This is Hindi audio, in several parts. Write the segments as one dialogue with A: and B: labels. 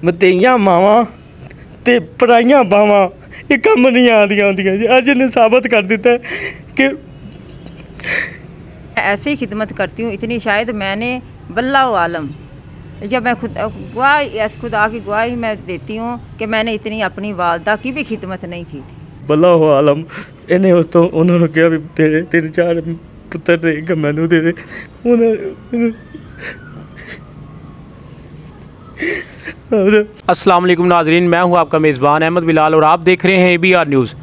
A: ਮਤਈਆਂ ਮਾਵਾਂ ਤੇ ਪਰਾਈਆਂ ਬਾਵਾਂ ਇਹ ਕੰਮ ਨਹੀਂ ਆਉਂਦੀਆਂ ਹੁੰਦੀਆਂ ਜੀ। ਅੱਜ ने साबित कर दिता है कि
B: ऐसी खिदमत करती हूँ इतनी, शायद मैंने वल्लाहु आलम, जब मैं खुद गवाही खुदा की गवाही मैं देती हूँ कि मैंने इतनी अपनी वालदा की भी खिदमत नहीं की थी।
A: वल्लाहु आलम। इन्हें उस तो उन्होंने कहा भी तेरे 3-4 पुत्र देगा मैनू दे दे।
C: अस्सलाम वालेकुम नाजरीन, मैं हूं आपका मेज़बान अहमद बिलाल और आप देख रहे हैं ABR न्यूज़।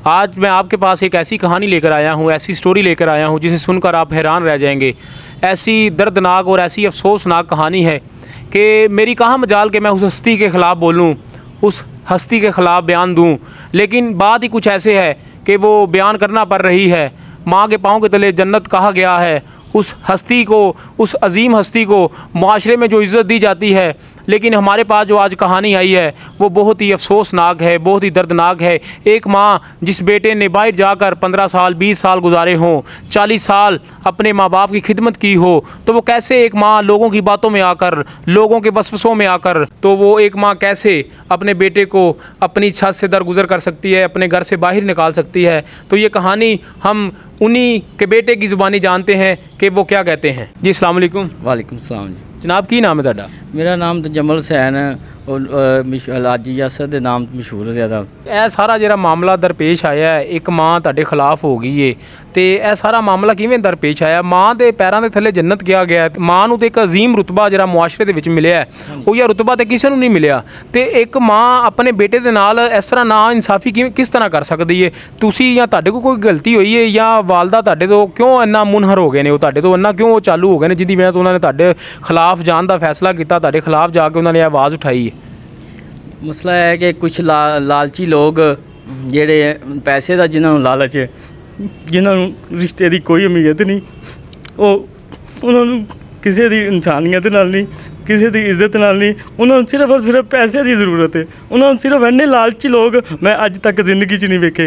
C: आज मैं आपके पास एक ऐसी कहानी लेकर आया हूं, ऐसी स्टोरी लेकर आया हूं जिसे सुनकर आप हैरान रह जाएंगे। ऐसी दर्दनाक और ऐसी अफसोसनाक कहानी है कि मेरी कहाँ मजाल कि मैं उस हस्ती के ख़िलाफ़ बोलूँ, उस हस्ती के ख़िलाफ़ बयान दूँ, लेकिन बात ही कुछ ऐसे है कि वो बयान करना पड़ रही है। माँ के पाँव के तले जन्नत कहा गया है। उस हस्ती को, उस अजीम हस्ती को माशरे में जो इज़्ज़त दी जाती है, लेकिन हमारे पास जो आज कहानी आई है वो बहुत ही अफसोसनाक है, बहुत ही दर्दनाक है। एक माँ जिस बेटे ने बाहर जाकर 15 साल 20 साल गुजारे हों, 40 साल अपने माँ बाप की खिदमत की हो, तो वो कैसे एक माँ लोगों की बातों में आकर, लोगों के वसवसों में आकर, तो वो एक माँ कैसे अपने बेटे को अपनी छत से दरगुजर कर सकती है, अपने घर से बाहर निकाल सकती है। तो ये कहानी हम उन्हीं के बेटे की ज़ुबानी जानते हैं कि वो क्या कहते हैं। जी अस्सलाम वालेकुम।
D: वालेकुम सलाम जी।
C: जनाब की नाम है ਤੁਹਾਡਾ?
D: मेरा नाम तो जमल हुसैन है और लाजी यासर के नाम मशहूर ज़्यादा।
C: ਇਹ ਸਾਰਾ ਜਿਹੜਾ ਮਾਮਲਾ ਦਰਪੇਸ਼ ਆਇਆ ਹੈ, ਇੱਕ ਮਾਂ ਤੁਹਾਡੇ ਖਿਲਾਫ ਹੋ ਗਈ ਏ, ਤੇ ਇਹ ਸਾਰਾ ਮਾਮਲਾ ਕਿਵੇਂ ਦਰਪੇਸ਼ ਆਇਆ? ਮਾਂ ਦੇ ਪੈਰਾਂ ਦੇ ਥੱਲੇ ਜੰਨਤ ਕਿਹਾ ਗਿਆ, ਮਾਂ ਨੂੰ ਤੇ ਇੱਕ ਅਜ਼ੀਮ ਰੁਤਬਾ ਜਿਹੜਾ ਮੁਆਸ਼ਰੇ ਦੇ ਵਿੱਚ ਮਿਲਿਆ ਹੈ, ਉਹ ਇਹ ਰੁਤਬਾ ਤੇ ਕਿਸੇ ਨੂੰ ਨਹੀਂ ਮਿਲਿਆ। ਤੇ ਇੱਕ ਮਾਂ ਆਪਣੇ ਬੇਟੇ ਦੇ ਨਾਲ ਇਸ ਤਰ੍ਹਾਂ ਨਾ ਇਨਸਾਫੀ ਕਿਸ ਤਰ੍ਹਾਂ ਕਰ ਸਕਦੀ ਏ? ਤੁਸੀਂ ਜਾਂ ਤੁਹਾਡੇ ਕੋਲ ਕੋਈ ਗਲਤੀ ਹੋਈ ਹੈ ਜਾਂ ਵਾਲਦਾ ਤੁਹਾਡੇ ਤੋਂ ਕਿਉਂ ਇੰਨਾ ਮੁਨਹਰ ਹੋ ਗਏ ਨੇ, ਉਹ ਤੁਹਾਡੇ ਤੋਂ ਇੰਨਾ ਕਿਉਂ ਚਾਲੂ ਹੋ ਗਏ ਨੇ ਜਿਹਦੀ ਵਜ੍ਹਾ ਤੋਂ ਉਹਨਾਂ ਨੇ ਤੁਹਾਡੇ ਖਿਲਾਫ ਜਾਣ ਦਾ ਫੈਸਲਾ ਕੀਤਾ, ਤੁਹਾਡੇ ਖਿਲਾਫ ਜਾ ਕੇ ਉਹਨਾਂ ਨੇ ਆਵਾਜ਼ ਉਠਾਈ ਹੈ?
D: मसला है कि कुछ लालची लोग जेड़े पैसे का जिन्होंने लालच है,
A: जिन्होंने रिश्ते की कोई उम्मीद नहीं, उन्होंने किसी की इंसानियत नाल नहीं, किसी की इज्जत नाल नहीं, उन्होंने सिर्फ और सिर्फ पैसे की जरूरत है। उन्होंने सिर्फ इन्ने लालची लोग मैं अज तक जिंदगी च नहीं वेखे।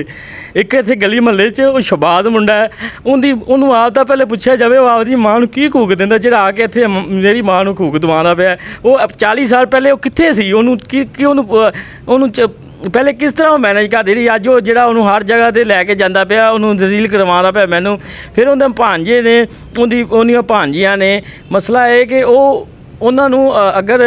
A: एक इत्थे गली महल्ले च वो शबाद मुंडा है, उन्होंने आप तो पहले पूछा जाए वो आपकी माँ को की घूक दिंदा जिहड़ा आके इत्थे मेरी माँ को घूक दवांदा पिया। वो 40 साल पहले वो कित्थे सी, उन्होंने पहले किस तरह मैनेज करती रही, अज वो जो हर जगह पर लैके जाता पाया, उन्होंने दलील करवाना पाया मैनू। फिर उनके भांजे ने, उन्दियां भांजियां ने। मसला है कि उन्होंने अगर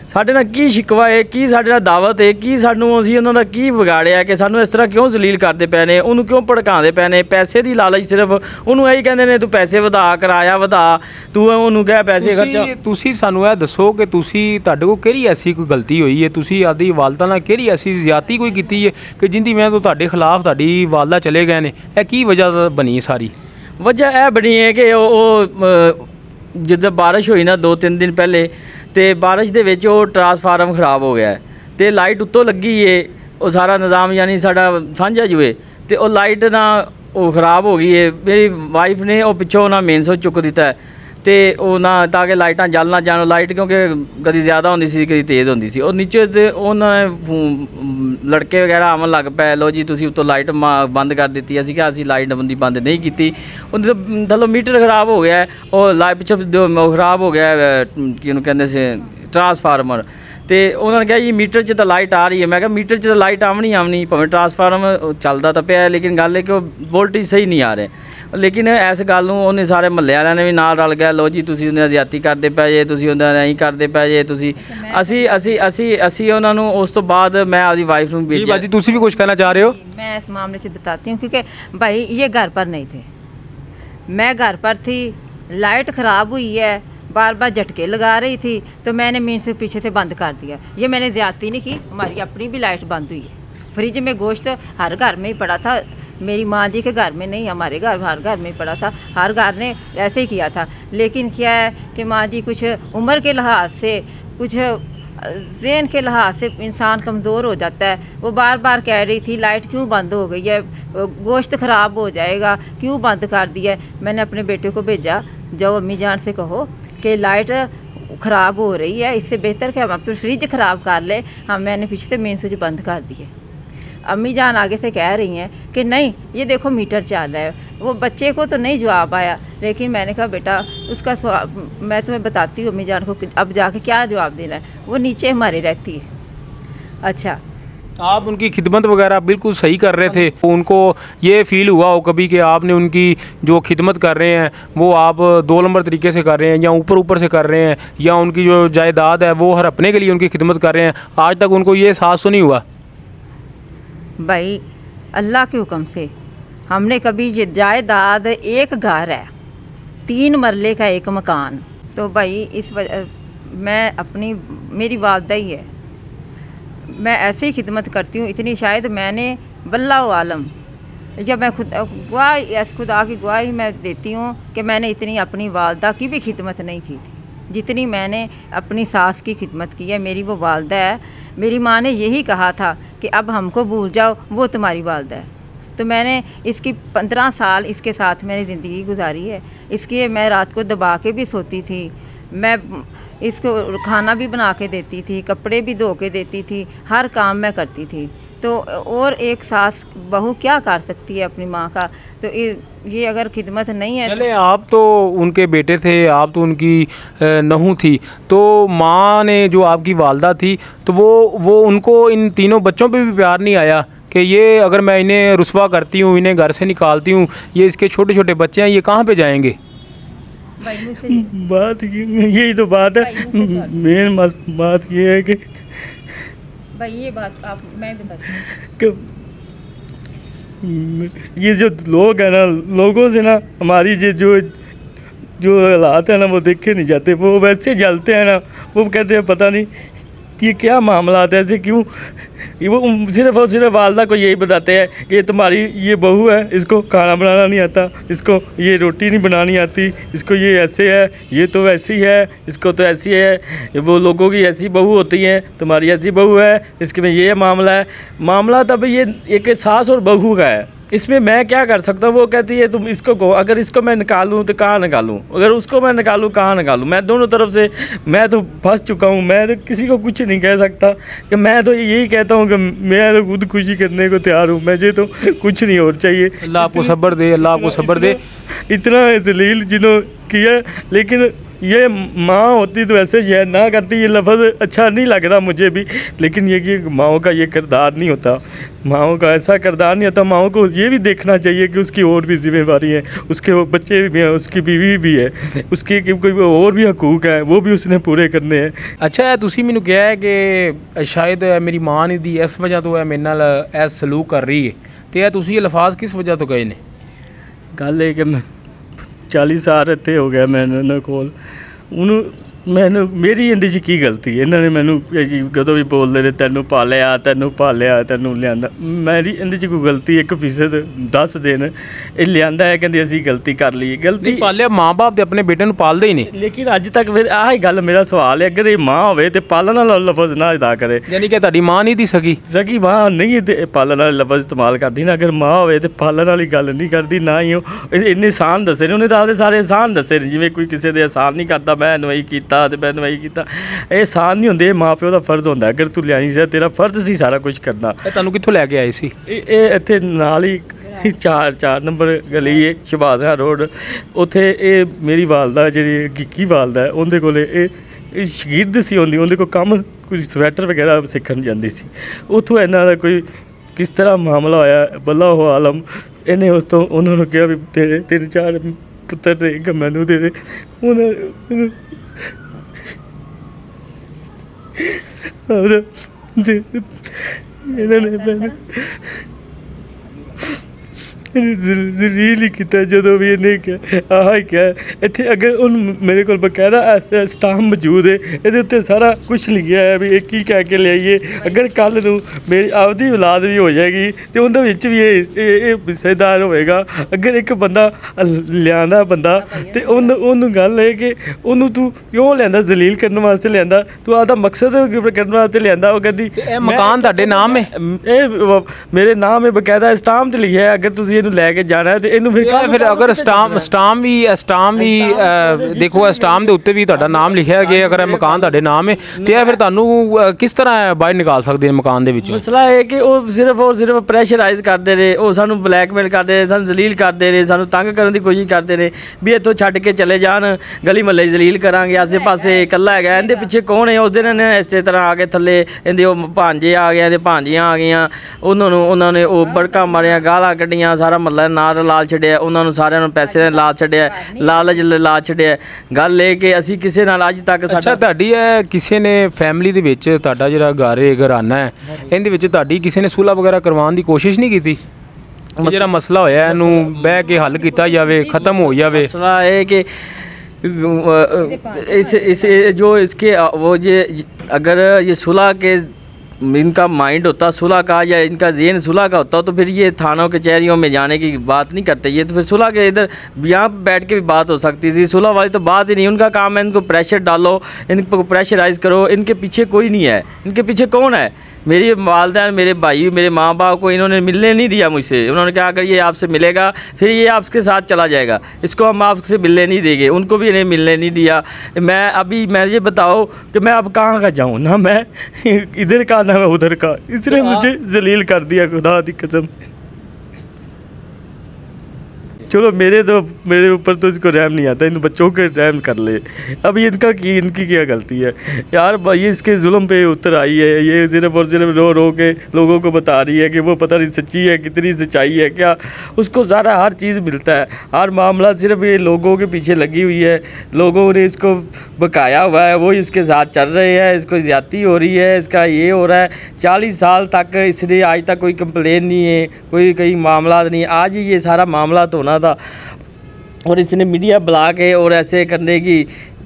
A: साढ़े नाल की शिकवा है, की साढ़े नाल दावत है, की सानू असीं उन्हां दा की बिगाड़िया कि सानू इस तरह क्यों जलील करते पे ने, उन्होंने क्यों भड़काते पे ने? पैसे की लालच सिर्फ उन्होंने यही कहते हैं तू पैसे वधा, किराया वधा, तू उन्होंने कह पैसे खर्चा।
C: तुसी सानू यह दसो कि तुसी तुहाडे कोल किहड़ी ऐसी कोई गलती हुई है, तुसी आदी वालदा नाल किहड़ी ऐसी ज़्यादती कोई कीती है कि जिंदी वजह तो तुहाडे खिलाफ तुहाडी वालदा चले गए ने? यह की वजह बनी? सारी
D: वजह यह बनी है कि जिद्दां बारिश हुई ना 2-3 दिन पहले, तो बारिश दे विच वो ट्रांसफार्म खराब हो गया है, तो लाइट उत्तों लगी है, वो सारा निज़ाम यानी साडा सांझा जो है, तो वो लाइट ना वो खराब हो गई है। मेरी वाइफ ने वो पिछों ना मेन स्विच चुक दिता है, तो वो ना ताकि लाइटां जल ना जान। लाइट क्योंकि कभी ज़्यादा होंदी सी, कभी तेज़ होंदी सी, और नीचे से उन्होंने लड़के वगैरह आवन लग पे, लो जी तुसी उत्तों लाइट बंद कर दी। असीं कहा असीं लाइट बंद नहीं की। थल्लों मीटर खराब हो गया है, और लाइट पिछों खराब हो गया है, कि कहते से ट्रांसफार्मर। तो उन्होंने कहा जी मीटर च तो लाइट आ रही है। मैं कहा मीटर च तो लाइट आवनी भावें ट्रांसफार्मर चलता तो पिया, लेकिन गल है कि वोल्टेज सही नहीं आ रहे। लेकिन इस गल उन्हें सारे महल्ले वाले ने भी नाल रल गया, लो जी तुसीं उन्हें ज्यादती करते पे जे, तुसीं उन्हें नहीं करते पे जे, तुसीं असी उन्होंने उस तो बाद मैं अपनी वाइफ को भेजा।
C: बाजी तुसीं भी कुछ कहना चाह रहे हो?
B: मैं इस मामले से बताती हूँ, क्योंकि भाई ये घर पर नहीं थे, मैं घर पर थी, लाइट ख़राब हुई है, बार बार झटके लगा रही थी, तो मैंने मीन से पीछे से बंद कर दिया। ये मैंने ज़्यादती नहीं की, हमारी अपनी भी लाइट बंद हुई है। फ्रिज में गोश्त हर घर में ही पड़ा था, मेरी माँ जी के घर में नहीं, हमारे घर हर घर में पड़ा था, हर घर ने ऐसे ही किया था। लेकिन क्या है कि माँ जी कुछ उम्र के लिहाज से, कुछ ज़हन के लिहाज से इंसान कमज़ोर हो जाता है। वो बार बार कह रही थी लाइट क्यों बंद हो गई है, गोश्त ख़राब हो जाएगा, क्यों बंद कर दिया है। मैंने अपने बेटे को भेजा, जाओ अम्मी जान से कहो कि लाइट ख़राब हो रही है, इससे बेहतर कि हम अपनी फ्रिज ख़राब कर ले। हाँ, मैंने पीछे से मेन स्विच बंद कर दिए। अम्मी जान आगे से कह रही हैं कि नहीं ये देखो मीटर चल रहा है। वो बच्चे को तो नहीं जवाब आया, लेकिन मैंने कहा बेटा उसका मैं तुम्हें बताती हूँ अम्मी जान को अब जाके क्या जवाब देना है। वो नीचे हमारे रहती है, अच्छा,
C: आप उनकी खिदमत वगैरह बिल्कुल सही कर रहे थे, उनको ये फील हुआ हो कभी कि आपने उनकी जो खिदमत कर रहे हैं वो आप 2 नंबर तरीके से कर रहे हैं, या ऊपर ऊपर से कर रहे हैं, या उनकी जो जायदाद है वो हर अपने के लिए उनकी खिदमत कर रहे हैं? आज तक उनको ये एहसास तो नहीं हुआ?
B: भाई अल्लाह के हुक्म से हमने कभी ये जायदाद, एक घर है 3 मरले का एक मकान, तो भाई इस मैं अपनी, मेरी वालदा ही है, मैं ऐसे ही खिदमत करती हूँ इतनी, शायद मैंने वल्लाहु आलम, जब मैं खुद गवाही, खुदा की गवाही मैं देती हूँ कि मैंने इतनी अपनी वालदा की भी खिदमत नहीं की थी जितनी मैंने अपनी सास की खिदमत की है। मेरी वो वालदा है, मेरी माँ ने यही कहा था कि अब हमको भूल जाओ, वो तुम्हारी वालदा है। तो मैंने इसकी 15 साल इसके साथ मैंने ज़िंदगी गुजारी है। इसके मैं रात को दबा के भी सोती थी, मैं इसको खाना भी बना के देती थी, कपड़े भी धो के देती थी, हर काम मैं करती थी। तो और एक सास बहू क्या कर सकती है अपनी माँ का? तो ये अगर खिदमत नहीं है,
C: चले आप तो उनके बेटे थे, आप तो उनकी नहू थी, तो माँ ने जो आपकी वालदा थी, तो वो उनको इन तीनों बच्चों पे भी प्यार नहीं आया कि ये अगर मैं इन्हें रुस्वा करती हूँ, इन्हें घर से निकालती हूँ, ये इसके छोटे छोटे बच्चे हैं, ये कहाँ पे जाएंगे?
A: बात यही तो बात है, मेन बात ये है कि
B: भाई ये बात आप, मैं बताती हूँ
A: कि ये जो लोग हैं ना, लोगों से ना हमारी जो जो हालात है ना वो देखे नहीं जाते, वो वैसे जलते हैं ना, वो कहते हैं पता नहीं ये क्या मामला है, ऐसे क्यों। वो सिर्फ और सिर्फ वालदा को यही बताते हैं कि तुम्हारी ये बहू है, इसको खाना बनाना नहीं आता, इसको ये रोटी नहीं बनानी आती, इसको ये ऐसे है, ये तो वैसी है, इसको तो ऐसी है, वो लोगों की ऐसी बहू होती है, तुम्हारी ऐसी बहू है, इसके में ये मामला है। मामला तब ये एक सास और बहू का है, इसमें मैं क्या कर सकता हूँ। वो कहती है तुम इसको कहो, अगर इसको मैं निकालूँ तो कहाँ निकालूँ, अगर उसको मैं निकालूँ कहाँ निकालूँ। मैं दोनों तरफ से मैं तो फंस चुका हूँ, मैं तो किसी को कुछ नहीं कह सकता कि मैं तो यही कहता हूँ कि मैं तो खुद खुशी करने को तैयार हूँ, मुझे तो कुछ नहीं और चाहिए।
C: अल्लाह आपको सब्र दे, अल्लाह आपको सब्र दे।
A: इतना जलील जिन्हों किया, लेकिन ये माँ होती तो ऐसे ये ना करती, ये लफ्ज़ अच्छा नहीं लग रहा मुझे भी, लेकिन ये कि माँओं का ये किरदार नहीं होता, माँओं का ऐसा किरदार नहीं होता। माँओं को ये भी देखना चाहिए कि उसकी और भी जिम्मेदारी है, उसके वो बच्चे भी हैं, उसकी बीवी भी है, उसके कोई और भी हकूक़ हैं, वो भी उसने पूरे करने हैं।
C: अच्छा तुसी मैनू कहा है कि शायद मेरी माँ ने दी इस वजह तो मैरे नाल ऐ सलूक कर रही है, तो यह तुसी ये लफाज किस वजह तो कहे ने?
A: गल है कि मैं 40 साल इत्थे हो गया मैंने इन्हां कोल, ਉਹਨੂੰ ਮੈਨੂੰ ਮੇਰੀ ਇਹਦੇ 'ਚ ਕੀ ਗਲਤੀ ਹੈ? ਇਹਨਾਂ ਨੇ ਮੈਨੂੰ ਕਦੋਂ ਵੀ ਬੋਲਦੇ ਨੇ ਤੈਨੂੰ ਪਾਲਿਆ ਤੈਨੂੰ ਲਿਆਂਦਾ, ਮੇਰੀ ਇਹਦੇ 'ਚ ਕੋਈ ਗਲਤੀ 1% ਦੱਸ ਦੇਣ। ਇਹ ਲਿਆਂਦਾ ਹੈ ਕਹਿੰਦੇ ਅਸੀਂ ਗਲਤੀ ਕਰ ਲਈ, ਗਲਤੀ
C: ਪਾਲਿਆ ਮਾਂ-ਬਾਪ ਦੇ ਆਪਣੇ ਬੇਟੇ ਨੂੰ ਪਾਲਦੇ ਹੀ ਨੇ,
A: ਲੇਕਿਨ ਅੱਜ ਤੱਕ ਫਿਰ ਆਹ ਹੀ ਗੱਲ ਮੇਰਾ ਸਵਾਲ ਹੈ, ਅਗਰ ਇਹ ਮਾਂ ਹੋਵੇ ਤੇ ਪਾਲਣ ਵਾਲਾ ਲਫ਼ਜ਼ ਨਾ ਅਦਾ ਕਰੇ,
C: ਯਾਨੀ ਕਿ ਤੁਹਾਡੀ ਮਾਂ ਨਹੀਂ ਦੀ ਸਕੀ
A: ਮਾਂ ਨਹੀਂ ਤੇ ਪਾਲਣ ਵਾਲਾ ਲਫ਼ਜ਼ ਇਸਤੇਮਾਲ ਕਰਦੀ ਨਾ, ਅਗਰ ਮਾਂ ਹੋਵੇ ਤੇ ਪਾਲਣ ਵਾਲੀ ਗੱਲ ਨਹੀਂ ਕਰਦੀ, ਨਾ ਹੀ ਉਹ ਇੰਨੇ ਆਸਾਨ ਦੱਸੇ ਨੇ ਉਹਨੇ ਤਾਂ ਆਪਦੇ ਸਾਰੇ ਆਸਾਨ ਦੱਸੇ ਨੇ, ਜਿਵੇਂ ਕੋਈ ਕਿਸੇ ਦੇ ਆਸਾਨ ਨਹੀਂ ਕਰਦਾ ਮੈਂ ਇਹਨੂੰ ਇਹੀ ਕੀਤਾ ਤੇ ਮੈਂ ਇਹਨੂੰ ਇਹੀ ਕੀਤਾ, ਇਹ ਆਸਾਨ ਨਹੀਂ ਹੁੰਦੇ, ਮਾਂ ਪਿਓ ਦਾ ਫਰਜ਼ ਹੁੰਦਾ, ਅਗਰ ਤੂੰ ਲਿਆਈ ਸੀ ਤੇਰਾ ਫਰਜ਼ ਸੀ ਸਾਰਾ ਕੁਝ ਕਰਨਾ।
C: ਇਹ ਤੁਹਾਨੂੰ ਕਿੱਥੋਂ ਲੈ ਕੇ ਆਏ ਸੀ?
A: ਇਹ ਇੱਥੇ ਨਾਲ ਹੀ 4 ਨੰਬਰ ਗਲੀ ਹੈ ਸ਼ਬਾਜ਼ਾ ਰੋਡ, ਉੱਥੇ ਇਹ ਮੇਰੀ ਵਾਲਦਾ ਜਿਹੜੀ ਗਿੱਕੀ ਵਾਲਦਾ ਹੈ, ਉਹਦੇ ਕੋਲ ਇਹ ਸ਼ਗੀਰਦ ਸੀ, ਉਹਦੇ ਕੋਲ ਕੰਮ ਕੋਈ ਸਵੈਟਰ ਵਗੈਰਾ ਸਿੱਖਣ ਜਾਂਦੀ ਸੀ, ਉੱਥੋਂ ਇਹਨਾਂ ਦਾ ਕੋਈ ਕਿਸ ਤਰ੍ਹਾਂ ਮਾਮਲਾ ਹੋਇਆ ਵੱਲਾਹੁ ਆਲਮ। ਇਹਨੇ ਉਸ ਤੋਂ ਉਹਨਾਂ ਨੂੰ ਕਿਹਾ ਵੀ ਤੇਰੇ 3-4 ਪੁੱਤਰ ਨੇ ਕਿ ਮੈਨੂੰ ਦੇ ਦੇ, ਉਹਨਾਂ ਇਹਨਾਂ ਨੇ ਮੈਨੂੰ ਜ਼ਲੀਲ ਹੀ ਕੀਤਾ ਜਦੋਂ ਵੀ ਇਹਨੇ ਕਿਹਾ ਆਹ ਹੀ ਕਿਹਾ। ਇੱਥੇ ਅਗਰ ਉਹਨੂੰ ਮੇਰੇ ਕੋਲ ਬਕਾਇਦਾ ਸਟਾਂਪ ਮੌਜੂਦ ਹੈ, ਇਹਦੇ ਉੱਤੇ ਸਾਰਾ ਕੁਛ ਲਿਖਿਆ ਹੈ ਵੀ ਇਹ ਕੀ ਕਹਿ ਕੇ ਲਿਆਈਏ। ਅਗਰ ਕੱਲ੍ਹ ਨੂੰ ਮੇਰੀ ਆਪਦੀ ਔਲਾਦ ਵੀ ਹੋ ਜਾਏਗੀ ਅਤੇ ਉਹਦੇ ਵਿੱਚ ਵੀ ਇਹ ਹਿੱਸੇਦਾਰ ਹੋਵੇਗਾ। ਅਗਰ ਇੱਕ ਬੰਦਾ ਲਿਆਂਦਾ ਬੰਦਾ ਅਤੇ ਉਹਨੂੰ ਗੱਲ ਹੈ ਕਿ ਉਹਨੂੰ ਤੂੰ ਕਿਉਂ ਲਿਆਂਦਾ, ਜ਼ਲੀਲ ਕਰਨ ਵਾਸਤੇ ਲਿਆਂਦਾ, ਤੂੰ ਆਪਦਾ ਮਕਸਦ ਕਰਨ ਵਾਸਤੇ ਲਿਆਂਦਾ। ਉਹ ਕਹਿੰਦੀ
C: ਇਹ ਮਕਾਨ ਤੁਹਾਡੇ ਨਾਮ ਹੈ?
A: ਇਹ ਮੇਰੇ ਨਾਮ ਹੈ, ਬਕਾਇਦਾ ਸਟਾਂਪ 'ਤੇ ਲਿਖਿਆ ਹੈ। ਅਗਰ ਤੁਸੀਂ ਇਹਨੂੰ ਲੈ ਕੇ ਜਾਣਾ ਹੈ ਤੇ ਇਹਨੂੰ
C: ਫਿਰ ਅਗਰ ਸਟਾਮ ਵੀ ਦੇਖੋ ਸਟਾਮ ਦੇ ਉੱਤੇ ਵੀ ਤੁਹਾਡਾ ਨਾਮ ਲਿਖਿਆ ਗਿਆ, ਅਗਰ ਇਹ ਮਕਾਨ ਤੁਹਾਡੇ ਨਾਮ ਹੈ ਤੇ ਇਹ ਫਿਰ ਤੁਹਾਨੂੰ ਕਿਸ ਤਰ੍ਹਾਂ ਬਾਹਰ ਨਿਕਾਲ ਸਕਦੇ ਨੇ ਮਕਾਨ ਦੇ ਵਿੱਚੋਂ?
A: ਮਸਲਾ ਇਹ ਕਿ ਉਹ ਸਿਰਫ ਪ੍ਰੈਸ਼ਰਾਈਜ਼ ਕਰਦੇ ਰਹੇ, ਉਹ ਸਾਨੂੰ ਬਲੈਕਮੇਲ ਕਰਦੇ ਰਹੇ, ਸਾਨੂੰ ਜ਼ਲੀਲ ਕਰਦੇ ਰਹੇ, ਸਾਨੂੰ ਤੰਗ ਕਰਨ ਦੀ ਕੋਸ਼ਿਸ਼ ਕਰਦੇ ਰਹੇ ਵੀ ਇੱਥੋਂ ਛੱਡ ਕੇ ਚਲੇ ਜਾਣ, ਗਲੀ ਮਹੱਲੇ ਜ਼ਲੀਲ ਕਰਾਂਗੇ, ਆਸੇ ਪਾਸੇ ਇਕੱਲਾ ਹੈਗਾ, ਇਹਦੇ ਪਿੱਛੇ ਕੌਣ ਹੈ? ਉਸ ਦਿਨ ਇਹਨੇ ਇਸੇ ਤਰ੍ਹਾਂ ਆ ਕੇ ਥੱਲੇ ਇਹਦੇ ਉਹ ਭਾਂਜੇ ਆ ਗਏ, ਇਹਦੇ ਭਾਂਜੀਆਂ ਆ ਗਈਆਂ, ਉਹਨਾਂ ਨੇ ਉਹ ਬੜਕਾ ਮਾਰਿਆ, ਗਾਲਾਂ ਕੱਢੀਆਂ, ਸਾਰਾ ਮਹੱਲਾ ਨਾਲ ਲਾਲ ਛੱਡਿਆ, ਉਹਨਾਂ ਨੂੰ ਸਾਰਿਆਂ ਨੂੰ ਪੈਸੇ ਦੇ ਲਾ ਛੱਡਿਆ, ਲਾਲਚ ਲਾ ਛੱਡਿਆ। ਗੱਲ ਇਹ ਕਿ ਅਸੀਂ ਕਿਸੇ ਨਾਲ ਅੱਜ ਤੱਕ
C: ਅੱਛਾ, ਤੁਹਾਡੀ ਇਹ ਕਿਸੇ ਨੇ ਫੈਮਿਲੀ ਦੇ ਵਿੱਚ ਤੁਹਾਡਾ ਜਿਹੜਾ ਘਰਾਨਾ ਹੈ ਇਹਦੇ ਵਿੱਚ ਤੁਹਾਡੀ ਕਿਸੇ ਨੇ ਸੁਲ੍ਹਾ ਵਗੈਰਾ ਕਰਵਾਉਣ ਦੀ ਕੋਸ਼ਿਸ਼ ਨਹੀਂ ਕੀਤੀ? ਜਿਹੜਾ ਮਸਲਾ ਹੋਇਆ ਇਹਨੂੰ ਬਹਿ ਕੇ ਹੱਲ ਕੀਤਾ ਜਾਵੇ, ख़त्म हो जावे?
A: मसला है कि अगर ये सुलह के इनका माइंड होता सुलह का या इनका ज़हन सुलह का होता तो फिर ये थानों कचहरियों में जाने की बात नहीं करते, ये तो फिर सुलह के इधर यहाँ बैठ के भी बात हो सकती थी। सुलह वाली तो बात ही नहीं, उनका काम है इनको प्रेशर डालो, इनको प्रेशराइज़ करो, इनके पीछे कोई नहीं है। इनके पीछे कौन है? मेरी वालदैन, मेरे भाई, मेरे माँ बाप को इन्होंने मिलने नहीं दिया मुझसे। उन्होंने कहा अगर ये आपसे मिलेगा फिर ये आपके साथ चला जाएगा, इसको हम आपसे मिलने नहीं देंगे। उनको भी इन्हें मिलने नहीं दिया। मैं ये बताओ कि मैं अब कहाँ का जाऊँ, ना मैं इधर का ना मैं उधर का। इसने मुझे जलील कर दिया, खुदा दी कसम। चलो मेरे ऊपर तो इसको रहम नहीं आता, इन बच्चों के रहम कर ले। अब ये इनकी क्या गलती है यार? ये इसके जुल्म पे उतर आई है, ये सिर्फ और सिर्फ रो रो के लोगों को बता रही है कि वो पता नहीं सच्ची है, कितनी सच्चाई है क्या। उसको सारा हर चीज़ मिलता है, हर मामला सिर्फ ये लोगों के पीछे लगी हुई है, लोगों ने इसको बकाया हुआ है, वो इसके साथ चल रहे हैं, इसको ज़्यादती हो रही है, इसका ये हो रहा है। 40 साल तक इसने आज तक कोई कंप्लेन नहीं है, कोई कहीं मामला नहीं। आज ही ये सारा मामला तो होना था और इसने मीडिया बुला के और ऐसे करने की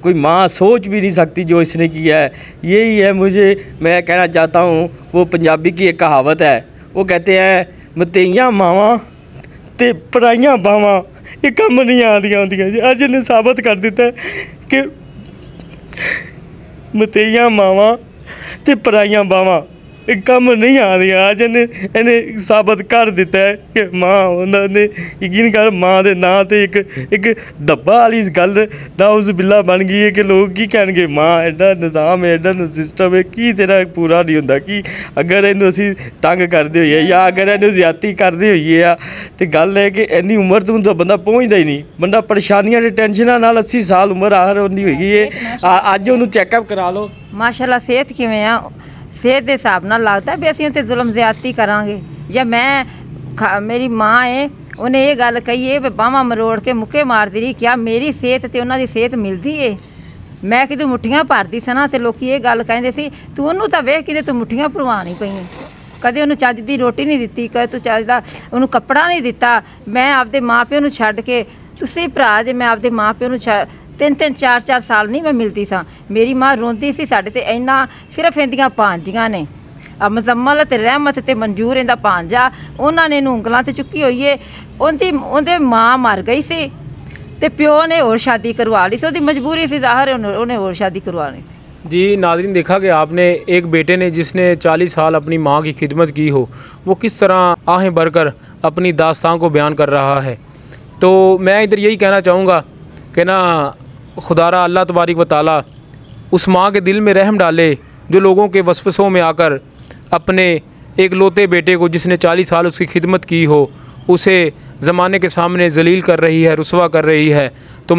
A: कोई माँ सोच भी नहीं सकती जो इसने किया है। यही है मैं कहना चाहता हूँ। वो पंजाबी की एक कहावत है, वो कहते हैं मतेइयां मावां ते पराइयां बावां ये कम नहीं आदियां होंदियां। अज इन्हें साबित कर दिता है कि मतेइयां मावां ते पराइयां बावां ਇਹ ਕੰਮ नहीं आ रही। आज इन्हें साबित कर दिता है कि माँ उन्होंने यकीन कर माँ के नाँ तो एक धब्बा वाली गल नाउज़ बिल्ला बन गई है कि लोग की कहणगे माँ एडा निज़ाम है, एडा सिस्टम है की तेरा पूरा नहीं होंदा कि अगर इन्हूं असीं तंग करदे होईए या अगर इन्हूं ज़्यादती करदे होईए आ ते गल है कि इन्नी उम्र तो तो बंदा पहुँचदा ही नहीं। बंदा परेशानियां ते टेंशनां नाल 80 साल उम्र आहर होंदी होई है। अज उन्हूं चैकअप करा लो।
B: माशाअल्लाह सेहत किवें आ? सेहत के हिसाब नाल लगता भी असीं उत्ते जुल्म ज़्यादती करांगे। या मेरी माँ है उन्हें ये गल कही है बाहवां मरोड़ के मुक्के मारदी रही, क्या मेरी सेहत ते उन्हां दी सेहत मिलदी है? मैं कितों मुठ्ठियां भरदी सना ते लोग ये गल कहिंदे सी तू उन्हूं तां वेख किते तू मुठ्ठियां भरवाणी पईयां, कदे उन्हूं चज दी रोटी नहीं दित्ती, कदे तू चज दा उन्हूं कपड़ा नहीं दित्ता। मैं आपदे माँ प्यो नूं छड्ड के तुसीं भरा जे मैं आपदे माँ प्यो नूं 3-3 4-4 साल नहीं मैं मिलती सा। मेरी माँ रोंदी सी साडे ते इन्ना सिर्फ इंदियां भांजियां ने मजम्मल ते रहमत ते मंजूर इंदा भांजा, उन्हां ने ਉਂਗਲਾਂ ते चुकी हुई है। उनदी माँ मर गई सी ते प्यो ने होर शादी करवा ली सी, उहदी मजबूरी सी ज़ाहिर है उन्हें होर शादी करवानी।
C: जी नाज़रीन, देखा कि आपने एक बेटे ने जिसने 40 साल अपनी माँ की खिदमत की हो वो किस तरह आहें भरकर अपनी दास्तान को बयान कर रहा है। तो मैं इधर यही कहना चाहूँगा कि ना खुदारा अल्लाह तबारिक व ताला उस माँ के दिल में रहम डाले जो लोगों के वसवसों में आकर अपने एक लौते बेटे को जिसने 40 साल उसकी खिदमत की हो उसे ज़माने के सामने जलील कर रही है, रुसवा कर रही है। तो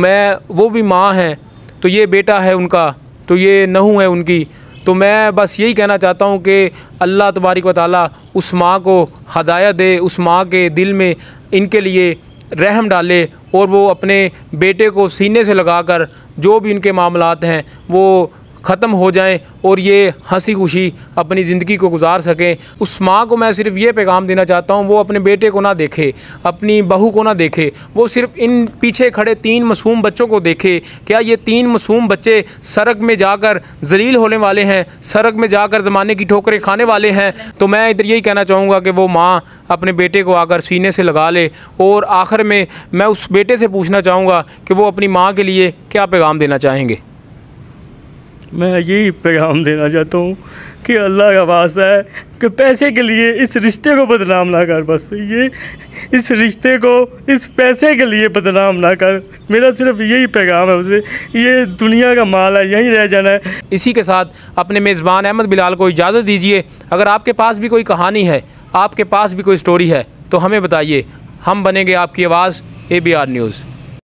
C: वो भी माँ है तो ये बेटा है उनका, तो ये नहू है उनकी। तो मैं बस यही कहना चाहता हूँ कि अल्लाह तबारिक व ताला उस माँ को हदायत दे, उस माँ के दिल में इनके लिए रहम डाले और वो अपने बेटे को सीने से लगाकर जो भी इनके मामलात हैं वो ख़त्म हो जाएं और ये हंसी खुशी अपनी ज़िंदगी को गुजार सकें। उस माँ को मैं सिर्फ ये पैगाम देना चाहता हूँ, वो अपने बेटे को ना देखे, अपनी बहू को ना देखे, वो सिर्फ इन पीछे खड़े 3 मासूम बच्चों को देखे। क्या ये 3 मासूम बच्चे सड़क में जाकर जलील होने वाले हैं, सड़क में जाकर ज़माने की ठोकरें खाने वाले हैं? तो मैं इधर यही कहना चाहूँगा कि वो माँ अपने बेटे को आकर सीने से लगा ले। और आखिर में मैं उस बेटे से पूछना चाहूँगा कि वो अपनी माँ के लिए क्या पैगाम देना चाहेंगे।
A: मैं यही पैगाम देना चाहता हूँ कि अल्लाह का वास्ता है कि पैसे के लिए इस रिश्ते को बदनाम ना कर, बस ये इस रिश्ते को इस पैसे के लिए बदनाम ना कर। मेरा सिर्फ यही पैगाम है उसे, ये दुनिया का माल है, यहीं रह जाना है।
C: इसी के साथ अपने मेज़बान अहमद बिलाल को इजाज़त दीजिए। अगर आपके पास भी कोई कहानी है, आपके पास भी कोई स्टोरी है तो हमें बताइए, हम बनेंगे आपकी आवाज़ ABR न्यूज़।